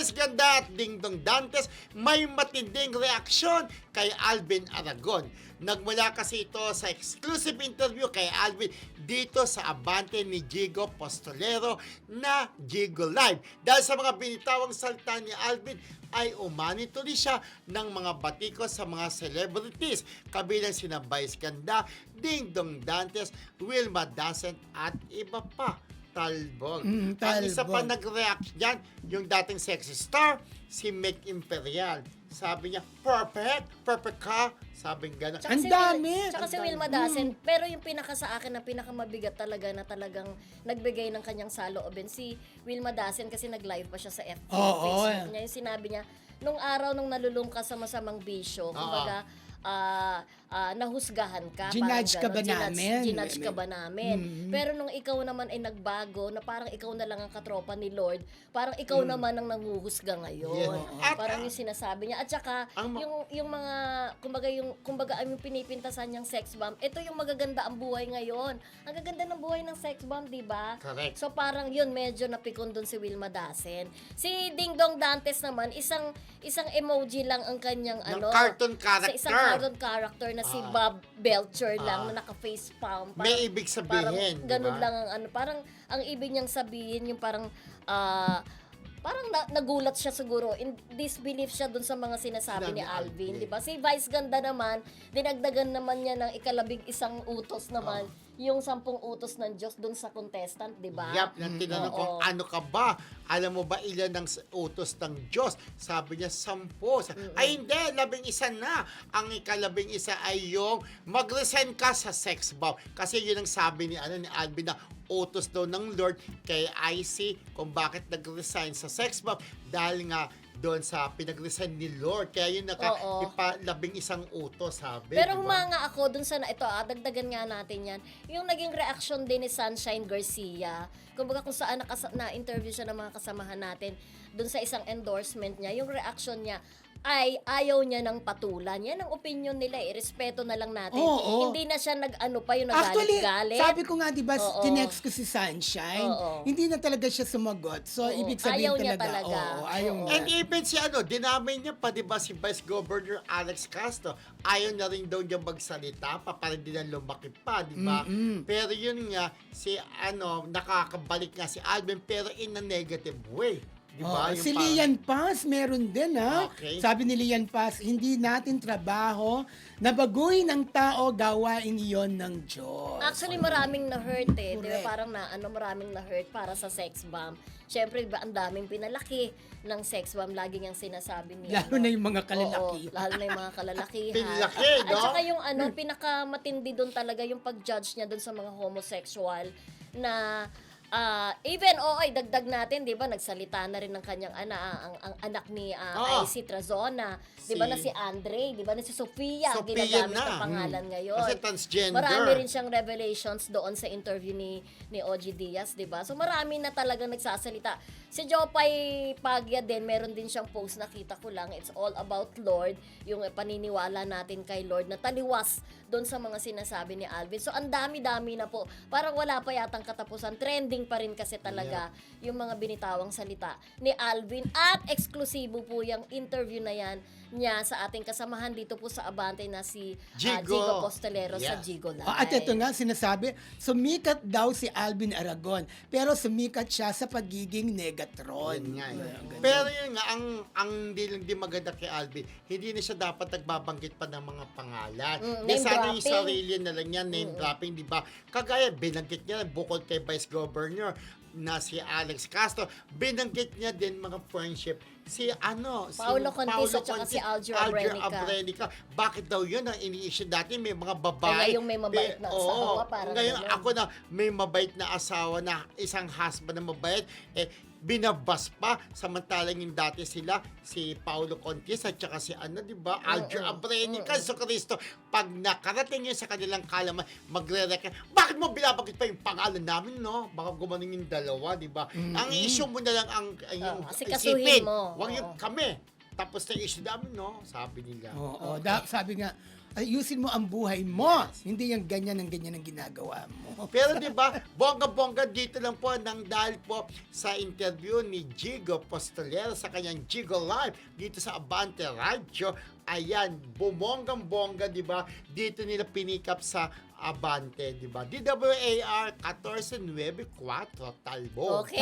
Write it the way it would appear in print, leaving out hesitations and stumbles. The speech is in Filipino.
Vice Ganda at Dingdong Dantes may matinding reaksyon kay Alvin Aragon. Nagmula kasi ito sa exclusive interview kay Alvin dito sa Abante ni Jigo Postolero na Jigo Live. Dahil sa mga binitawang salita ni Alvin ay umanituloy siya ng mga batikos sa mga celebrities kabilang sina Vice Ganda, Dingdong Dantes, Wilma Dasent at iba pa. Talbog. Ang isa pa nag-react dyan, yung dating sexy star, si Meg Imperial. Sabi niya, perfect ka. Sabi nga gano'n. Ang dami! Tsaka si Wilma Dasen, pero yung pinaka sa akin na pinakamabigat talaga na talagang nagbigay ng kanyang saloobin, si Wilma Dasen kasi nag-live pa siya sa FB. Facebook niya. Yung sinabi niya, nung araw nung nalulung ka sa masamang bisyo, kumbaga, nahusgahan ka. Ginudge ka ba namin? Ginudge ka ba namin? Pero nung ikaw naman ay nagbago, na parang ikaw na lang ang katropa ni Lord, parang ikaw naman ang nanguhusga ngayon. Yeah. Parang yung sinasabi niya. At saka, yung mga, kumbaga yung pinipintasan niyang sex bomb, ito yung magaganda ang buhay ngayon. Ang gaganda ng buhay ng sex bomb, di ba? Correct. So parang yun, medyo napikon dun si Wilma Dasen. Si Dingdong Dantes naman, isang emoji lang ang kanyang cartoon character. Sa isang cartoon character na si Bob Belcher lang na naka-face palm. May ibig sabihin, parang ganun diba? lang ang parang ang ibig niyang sabihin yung parang nagulat siya siguro, in disbelief siya dun sa mga sinasabi ni Alvin, di ba? Si Vice Ganda naman, dinagdagan naman niya ng ika-11 utos naman, yung 10 utos ng Diyos dun sa contestant, di ba? Yap, nang tinanong ko, ano ka ba? Alam mo ba ilan ng utos ng Diyos? Sabi niya, 10. Ay hindi, 11 na. Ang ika-11 ay yung mag-resign ka sa sex bomb. Kasi yun ang sabi ni Alvin na utos daw ng Lord kay IC kung bakit nag-resign sa sex bomb. Dahil nga doon sa pinag-resign ni Lord. Kaya yun naka-11 utos, sabi. Pero diba? humanga ako dun sa, ito dagdagan nga natin yan, yung naging reaction din ni Sunshine Garcia, kumbaga kung saan na-interview siya ng mga kasamahan natin, dun sa isang endorsement niya, yung reaction niya, ay ayaw niya ng patulan. Yan ang opinion nila respeto na lang natin. Hindi na siya yung nagalit-galit. Sabi ko nga, di ba, tinext ko si Sunshine, hindi na talaga siya sumagot. So, ibig sabihin ayaw niya talaga. Ayaw niya. And even si dinamay niya pa, di ba, si Vice Governor Alex Castro, ayaw na rin daw niya magsalita, pa rin din ang lumaki pa, di ba? Pero yun nga, si nakakabalik nga si Alvin, pero in a negative way. Diba? Si Lian Paz, meron din Okay. Sabi ni Lian Paz, hindi natin trabaho na baguhin ng tao, gawain iyon ng Diyos. Actually, maraming na-hurt Di ba? Parang maraming na-hurt para sa sex bomb. Siyempre, diba, ang daming pinalaki ng sex bomb. Lagi niyang sinasabi niya. Lalo na yung mga kalalaki. Lalo na yung mga kalalakihan. Pinlaki, no? At saka yung pinakamatindi doon talaga yung pag-judge niya doon sa mga homosexual na even dagdag natin, 'di ba, nagsalita na rin ng kanyang ang anak ni IC Trazona, 'di ba, na si Andre, 'di ba, na si Sofia ginagamit ang pangalan ngayon. Kasi transgender. Marami rin siyang revelations doon sa interview ni OG Diaz, 'di ba? So marami na talagang nagsasalita. Si Jopay Pagya din, meron din siyang post, nakita ko lang, it's all about Lord, yung paniniwala natin kay Lord na taliwas doon sa mga sinasabi ni Alvin. So ang dami-dami na po. Parang wala pa yatang katapusan. Trending pa rin kasi talaga yung mga binitawang salita ni Alvin. At eksklusibo po yung interview na yan niya sa ating kasamahan dito po sa Abante na si Jigo Postolero sa Jigo Live. At ito nga, sinasabi, sumikat daw si Alvin Aragon, pero sumikat siya sa pagiging Negatron. Pero yun nga, ang di maganda kay Alvin, hindi na siya dapat nagbabanggit pa ng mga pangalan. Sana yung sarili na lang yan, name dropping, di ba? Kagaya, binanggit niya, bukod kay Vice Governor na si Alex Castro, binanggit niya din mga friendship si Paulo Contis at saka si Alger Abrenica. Bakit daw yun ang ini-issue dati? May mga babae. Kaya yung may mabait na asawa, parang ngayon ganun. ako na may mabait na asawa na isang husband na mabait, binabas pa, samantalang yung dati sila, si Paulo Contis at saka si di ba, Alger Abrenica, so Cristo, pag nakarating yun sa kanilang kalaman, magre-record, bakit mo binabagit pa yung pangalan namin, no? Baka gumanon yung dalawa, di ba? Ang issue mo na lang ang asikasuhin isipin. mo. Huwag yung kami. tapos na issue namin, no? Sabi nila. Oo, sabi nga, ayusin mo ang buhay mo. Hindi yung ganyan ang ginagawa mo. Pero di ba, bongga-bongga dito lang po nang dahil po sa interview ni Jigo Postolero sa kanyang Jigo Live dito sa Abante Radio. Ayan, bumonggang-bongga, di ba? Dito nila pinikap sa Abante, di ba? DWAR 1494 Talbog. Okay.